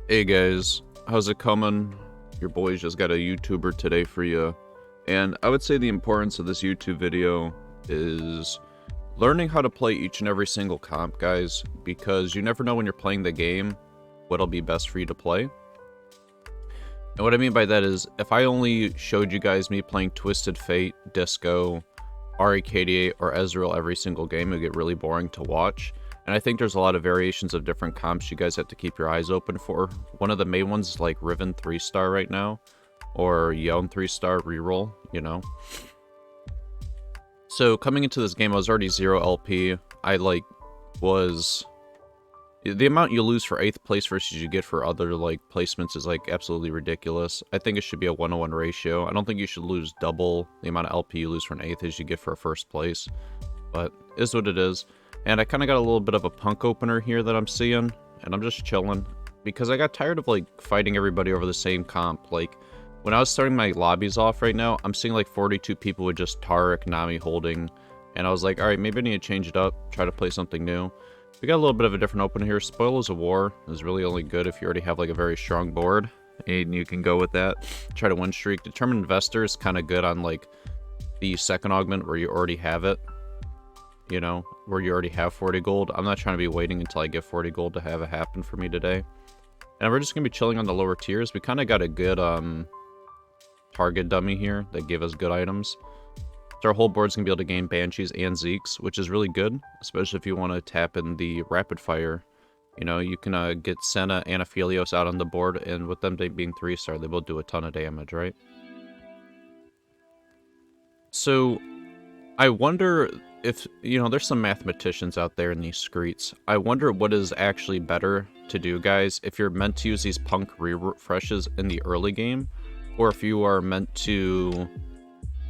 Hey guys, how's it coming? Your boys just got a YouTuber today for you. And I would say the importance of this YouTube video is learning how to play each and every single comp, guys, because you never know when you're playing the game what'll be best for you to play. And what I mean by that is, if I only showed you guys me playing Twisted Fate, Disco, REKD8, or Ezreal every single game, it would get really boring to watch. And I think there's a lot of variations of different comps you guys have to keep your eyes open for. One of the main ones is like Riven 3-star right now, or Yeon 3-star reroll, you know. So coming into this game, I was already 0 LP. The amount you lose for 8th place versus you get for other placements is absolutely ridiculous. I think it should be a 1-to-1 ratio. I don't think you should lose double the amount of LP you lose for an 8th as you get for a 1st place. But it is what it is. And I kind of got a little bit of a punk opener here that I'm seeing, and I'm just chilling because I got tired of fighting everybody over the same comp. When I was starting my lobbies off right now, I'm seeing 42 people with just Taric, Nami holding, and I was like, all right, maybe I need to change it up, try to play something new. We got a little bit of a different opener here. Spoilers of War is really only good if you already have a very strong board, and you can go with that. Try to win streak. Determined Investor is kind of good on the second augment where you already have it. You know, where you already have 40 gold. I'm not trying to be waiting until I get 40 gold to have it happen for me today. And we're just going to be chilling on the lower tiers. We kind of got a good target dummy here that gave us good items. So our whole board's going to be able to gain Banshees and Zeeks, which is really good, especially if you want to tap in the rapid fire. You know, you can get Senna and Aphelios out on the board, and with them being 3-star, they both do a ton of damage, right? So I wonder if, there's some mathematicians out there in these streets. I wonder what is actually better to do, guys, if you're meant to use these punk refreshes in the early game, or if you are meant to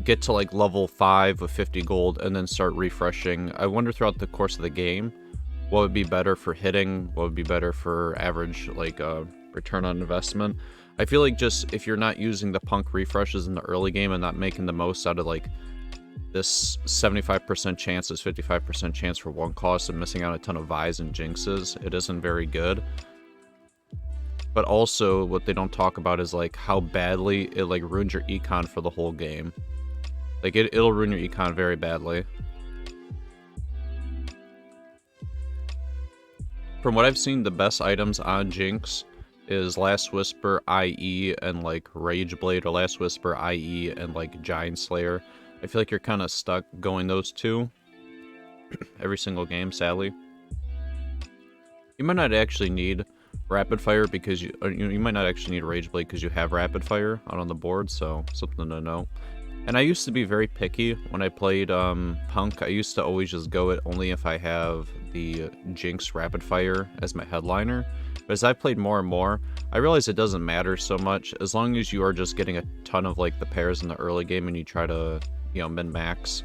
get to level 5 with 50 gold and then start refreshing. I wonder throughout the course of the game, what would be better for hitting, what would be better for average, return on investment. I feel just if you're not using the punk refreshes in the early game and not making the most out of this 75% chance, this 55% chance for one cost and missing out a ton of Vi's and Jinxes, it isn't very good. But also, what they don't talk about is how badly it ruins your econ for the whole game. It'll ruin your econ very badly. From what I've seen, the best items on Jinx is Last Whisper, IE, and Rage Blade, or Last Whisper, IE, and Giant Slayer. I feel you're kind of stuck going those two every single game, sadly. You might not actually need Rapid Fire because you might not actually need Rage Blade because you have Rapid Fire out on the board, so something to know. And I used to be very picky when I played Punk. I used to always just go it only if I have the Jinx Rapid Fire as my headliner. But as I played more and more, I realized it doesn't matter so much as long as you are just getting a ton of the pairs in the early game and you try to, min-max.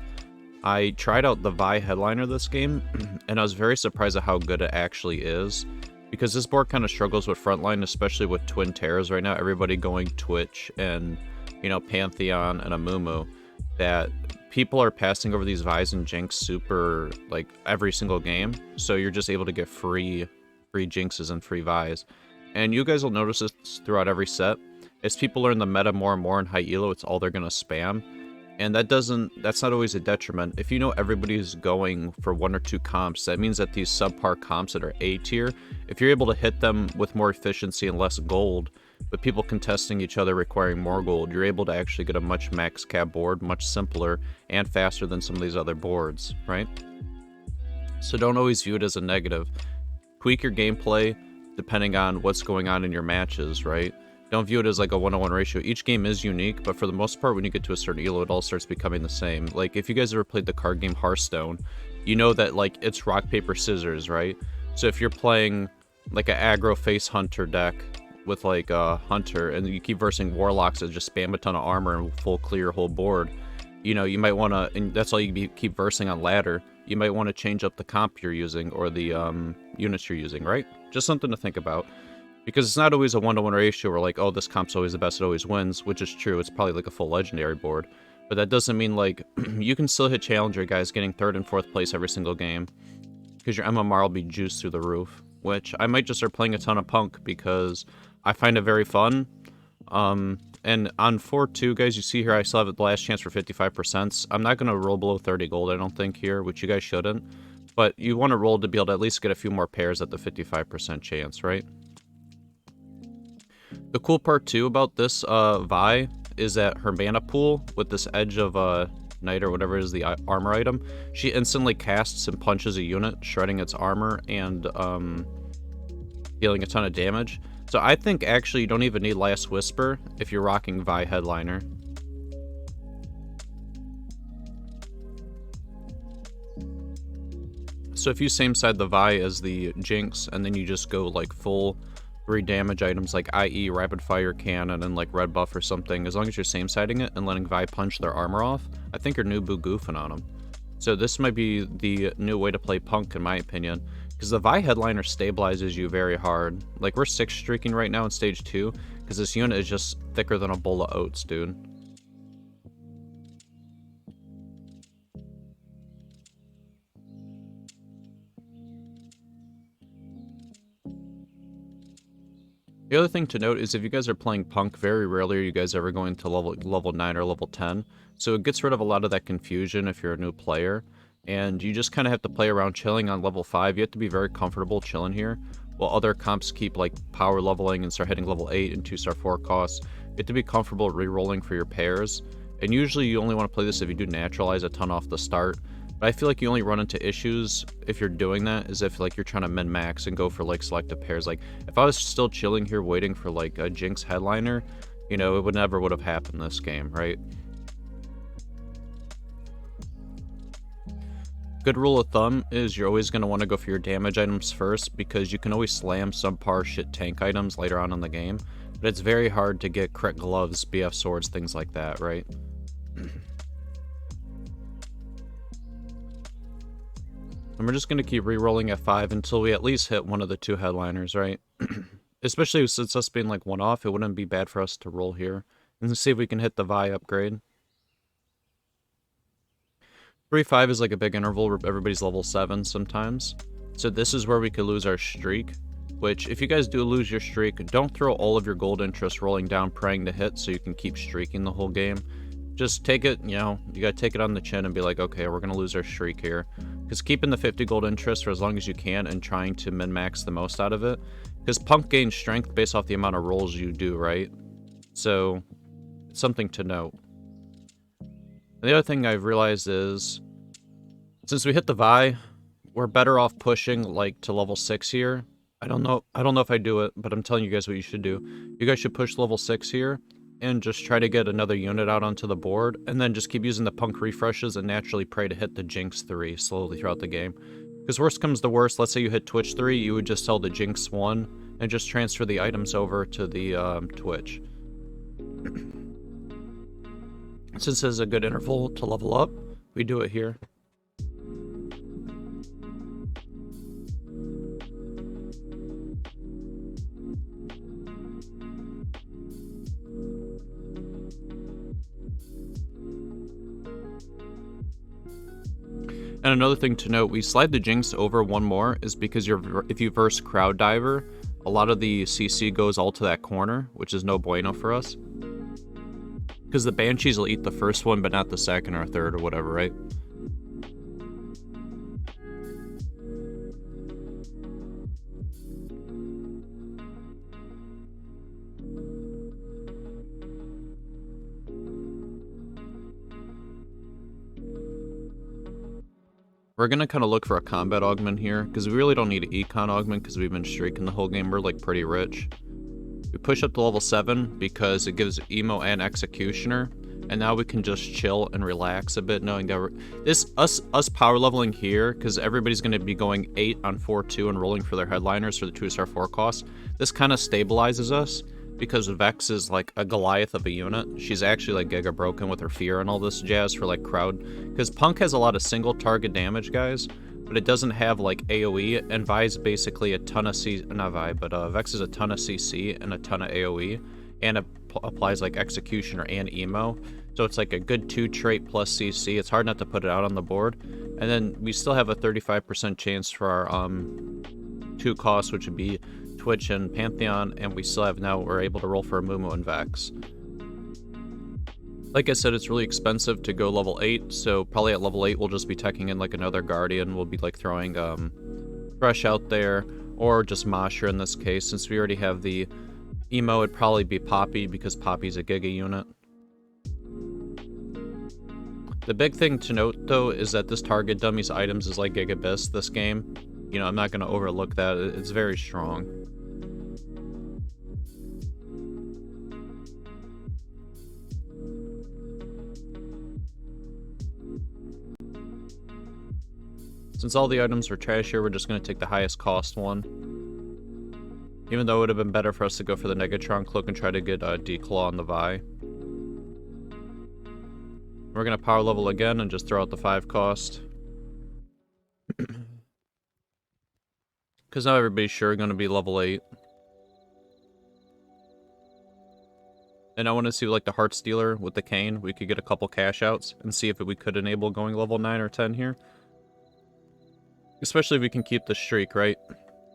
I tried out the Vi headliner this game, and I was very surprised at how good it actually is. Because this board kind of struggles with frontline, especially with Twin Terrors right now. Everybody going Twitch and Pantheon and Amumu, that people are passing over these Vi's and Jinx super, every single game, so you're just able to get free Jinxes and free Vi's. And you guys will notice this throughout every set. As people learn the meta more and more in high elo, it's all they're gonna spam. And that's not always a detriment. If everybody's going for 1 or 2 comps, that means that these subpar comps that are A tier, if you're able to hit them with more efficiency and less gold, with people contesting each other requiring more gold, you're able to actually get a much max cap board, much simpler and faster than some of these other boards, right? So don't always view it as a negative. Tweak your gameplay depending on what's going on in your matches, right? Don't view it as a 1-to-1 ratio. Each game is unique, but for the most part, when you get to a certain elo, it all starts becoming the same. If you guys ever played the card game Hearthstone, you know that, it's rock, paper, scissors, right? So if you're playing, an aggro face hunter deck with, a hunter, and you keep versing warlocks that just spam a ton of armor and full clear your whole board, you might want to, and that's all you keep versing on ladder, you might want to change up the comp you're using, or the units you're using, right? Just something to think about. Because it's not always a 1-to-1 ratio where oh, this comp's always the best, it always wins, which is true. It's probably a full legendary board. But that doesn't mean you can still hit challenger guys getting 3rd and 4th place every single game. Because your MMR will be juiced through the roof. which I might just start playing a ton of Punk because I find it very fun. And on 4-2, guys, you see here I still have the last chance for 55%. I'm not going to roll below 30 gold, I don't think, here, which you guys shouldn't. But you want to roll to be able to at least get a few more pairs at the 55% chance, right? The cool part, too, about this Vi is that her mana pool with this Edge of Knight or whatever is the armor item, she instantly casts and punches a unit, shredding its armor and dealing a ton of damage. So I think actually you don't even need Last Whisper if you're rocking Vi Headliner. So if you same side the Vi as the Jinx, and then you just go like full 3 damage items like IE, Rapid Fire Cannon, and like Red Buff or something, as long as you're same siding it and letting Vi punch their armor off, I think you're Nubu goofing on them. So this might be the new way to play Punk in my opinion, because the Vi Headliner stabilizes you very hard. Like we're 6 streaking right now in stage 2, because this unit is just thicker than a bowl of oats, dude. The other thing to note is if you guys are playing Punk, very rarely are you guys ever going to level 9 or level 10. So it gets rid of a lot of that confusion if you're a new player. And you just kind of have to play around chilling on level 5. You have to be very comfortable chilling here. While other comps keep like power leveling and start hitting level 8 and 2-star 4 costs, you have to be comfortable re-rolling for your pairs. And usually you only want to play this if you do naturalize a ton off the start. But I feel like you only run into issues if you're doing that, is if like you're trying to min-max and go for like selective pairs. Like if I was still chilling here waiting for like a Jinx Headliner, you know, it would never have happened this game, right? Good rule of thumb is you're always going to want to go for your damage items first, because you can always slam subpar shit tank items later on in the game, but it's very hard to get crit gloves, BF swords, things like that, right? And we're just going to keep re-rolling at 5 until we at least hit one of the 2 headliners, right? Especially since us being like 1 off, it wouldn't be bad for us to roll here. And see if we can hit the Vi upgrade. 3-5 is like a big interval where everybody's level 7 sometimes. So this is where we could lose our streak. Which, if you guys do lose your streak, don't throw all of your gold interest rolling down praying to hit so you can keep streaking the whole game. Just take it, you know, you gotta take it on the chin and be like, okay, we're gonna lose our streak here. Because keeping the 50 gold interest for as long as you can and trying to min-max the most out of it. Because Punk gains strength based off the amount of rolls you do, right? So, it's something to note. And the other thing I've realized is, since we hit the Vi, we're better off pushing like to level 6 here. I don't know if I do it, but I'm telling you guys what you should do. You guys should push level 6 here and just try to get another unit out onto the board, and then just keep using the Punk refreshes and naturally pray to hit the Jinx 3 slowly throughout the game. Because worst comes to worst, let's say you hit Twitch 3, you would just sell the Jinx 1 and just transfer the items over to the Twitch. Since this is a good interval to level up, we do it here. And another thing to note, we slide the Jinx over 1 more is because if you verse Crowd Diver, a lot of the CC goes all to that corner, which is no bueno for us. Because the Banshees will eat the first one, but not the second or third or whatever, right? We're going to kind of look for a combat augment here, because we really don't need an econ augment because we've been streaking the whole game. We're like pretty rich. We push up to level 7 because it gives Emo and Executioner, and now we can just chill and relax a bit knowing that us power leveling here, because everybody's going to be going 8 on 4-2 and rolling for their headliners for the 2-star 4 cost. This kind of stabilizes us, because Vex is like a Goliath of a unit. She's actually like Giga broken with her fear and all this jazz for like crowd. Because Punk has a lot of single target damage, guys, but it doesn't have like AoE, and Vi's basically a ton of not Vi, but Vex is a ton of CC and a ton of AoE, and it applies like Executioner and Emo. So it's like a good 2 trait plus CC. It's hard not to put it out on the board. And then we still have a 35% chance for our 2 costs, which would be Twitch and Pantheon, and we still have now, we're able to roll for a Mumu and Vex. Like I said, it's really expensive to go level 8, so probably at level 8 we'll just be teching in like another Guardian. We'll be like throwing Fresh out there, or just Masher in this case. Since we already have the Emo, it'd probably be Poppy, because Poppy's a Giga unit. The big thing to note, though, is that this target dummies items is like Gigabis this game. You know, I'm not going to overlook that. It's very strong. Since all the items were trash here, we're just going to take the highest cost one. Even though it would have been better for us to go for the Negatron Cloak and try to get a Declaw on the Vi. We're going to power level again and just throw out the 5 cost. Because now everybody's sure going to be level 8. And I want to see like the Heart Stealer with the Cane. We could get a couple cash outs and see if we could enable going level 9 or 10 here. Especially if we can keep the streak, right?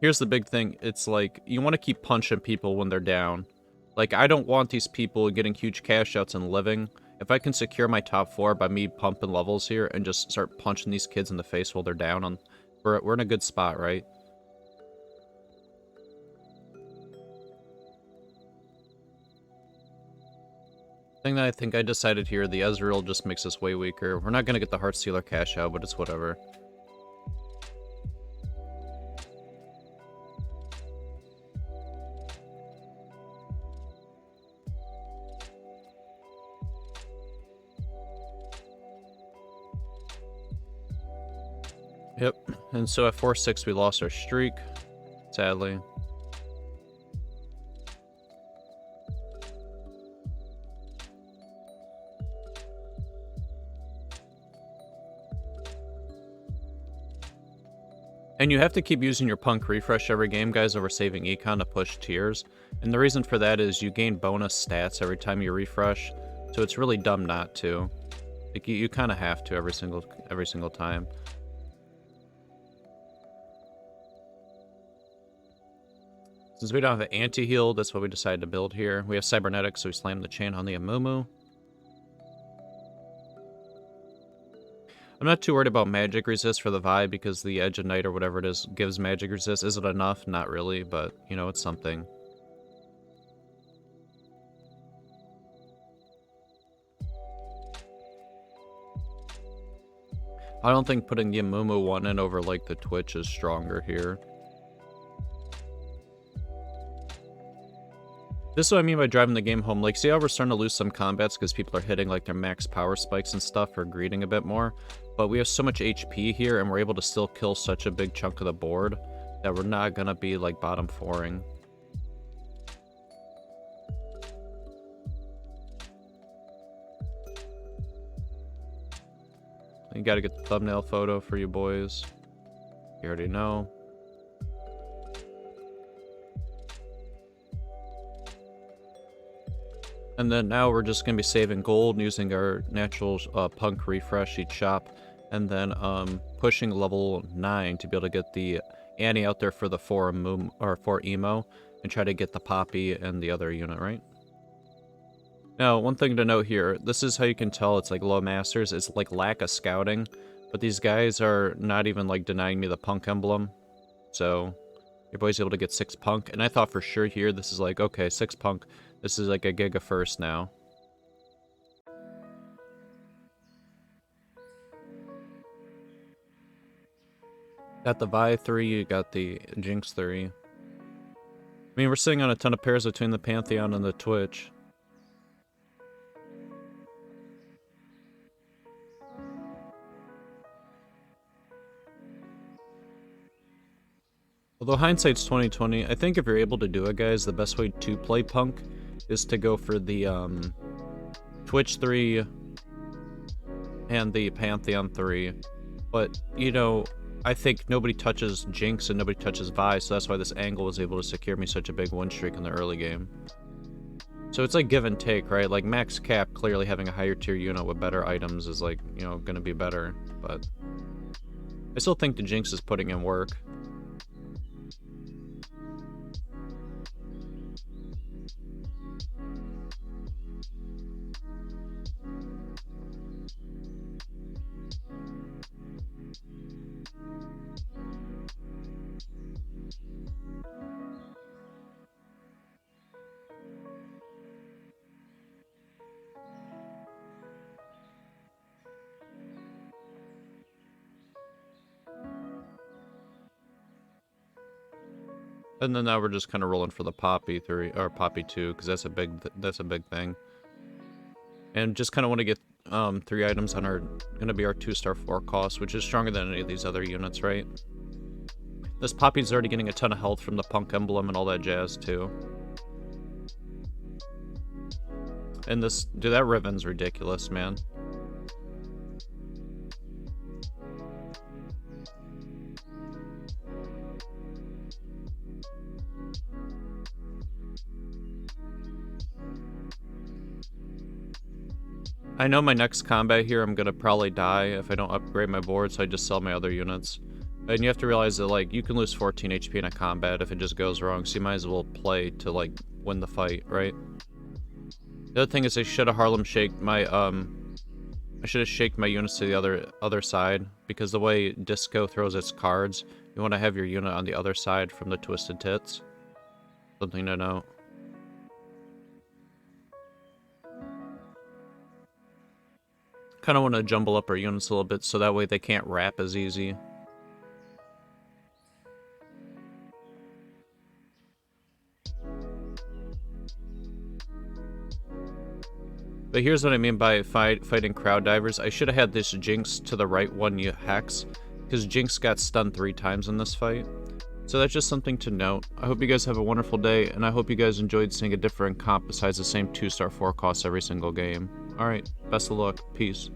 Here's the big thing. It's like, you want to keep punching people when they're down. Like, I don't want these people getting huge cash outs and living. If I can secure my top 4 by me pumping levels here and just start punching these kids in the face while they're down, we're in a good spot, right? Thing that I think I decided here, the Ezreal just makes us way weaker. We're not going to get the Heartstealer cash out, but it's whatever. Yep, and so at 4-6 we lost our streak, sadly. And you have to keep using your Punk Refresh every game, guys, over saving Econ to push tiers. And the reason for that is you gain bonus stats every time you refresh, so it's really dumb not to. Like, you kind of have to every single time. Since we don't have an anti-heal, that's what we decided to build here. We have Cybernetics, so we slam the chain on the Amumu. I'm not too worried about magic resist for the Vi, because the Edge of Night or whatever it is gives magic resist. Is it enough? Not really, but, you know, it's something. I don't think putting the Amumu one in over, like, the Twitch is stronger here. This is what I mean by driving the game home. Like, see how we're starting to lose some combats because people are hitting, like, their max power spikes and stuff or greeting a bit more? But we have so much HP here, and we're able to still kill such a big chunk of the board that we're not gonna be, like, bottom 4-ing. You gotta get the thumbnail photo for you boys. You already know. And then now we're just going to be saving gold using our natural Punk Refresh each shop. And then pushing level 9 to be able to get the Annie out there for the 4 Emo. And try to get the Poppy and the other unit, right? Now, one thing to note here. This is how you can tell it's like low masters. It's like lack of scouting. But these guys are not even like denying me the Punk emblem. So your boy's able to get 6 Punk. And I thought for sure here this is like, okay, 6 Punk. This is like a Giga first now. Got the Vi 3, you got the Jinx 3. I mean, we're sitting on a ton of pairs between the Pantheon and the Twitch. Although hindsight's 20/20, I think if you're able to do it, guys, the best way to play Punk is to go for the Twitch 3 and the Pantheon 3. But, you know, I think nobody touches Jinx and nobody touches Vi, so that's why this angle was able to secure me such a big win streak in the early game. So it's like give and take, right? Like Max Cap, clearly having a higher tier unit with better items is like, you know, gonna be better. But I still think the Jinx is putting in work. And then now we're just kind of rolling for the Poppy 3, or Poppy 2, because that's a big thing. And just kind of want to get 3 items on our, going to be our 2-star 4 cost, which is stronger than any of these other units, right? This Poppy's already getting a ton of health from the Punk Emblem and all that jazz, too. And this, dude, that Riven's ridiculous, man. I know my next combat here, I'm gonna probably die if I don't upgrade my board, so I just sell my other units. And you have to realize that, like, you can lose 14 HP in a combat if it just goes wrong, so you might as well play to, like, win the fight, right? The other thing is I should have Harlem Shaked my, I should have shaked my units to the other side, because the way Disco throws its cards, you want to have your unit on the other side from the Twisted Tits. Something to note. Kind of want to jumble up our units a little bit so that way they can't wrap as easy. But here's what I mean by fighting crowd divers. I should have had this Jinx to the right one hex, because Jinx got stunned 3 times in this fight. So that's just something to note. I hope you guys have a wonderful day, and I hope you guys enjoyed seeing a different comp besides the same 2-star 4 costs every single game. Alright, best of luck. Peace.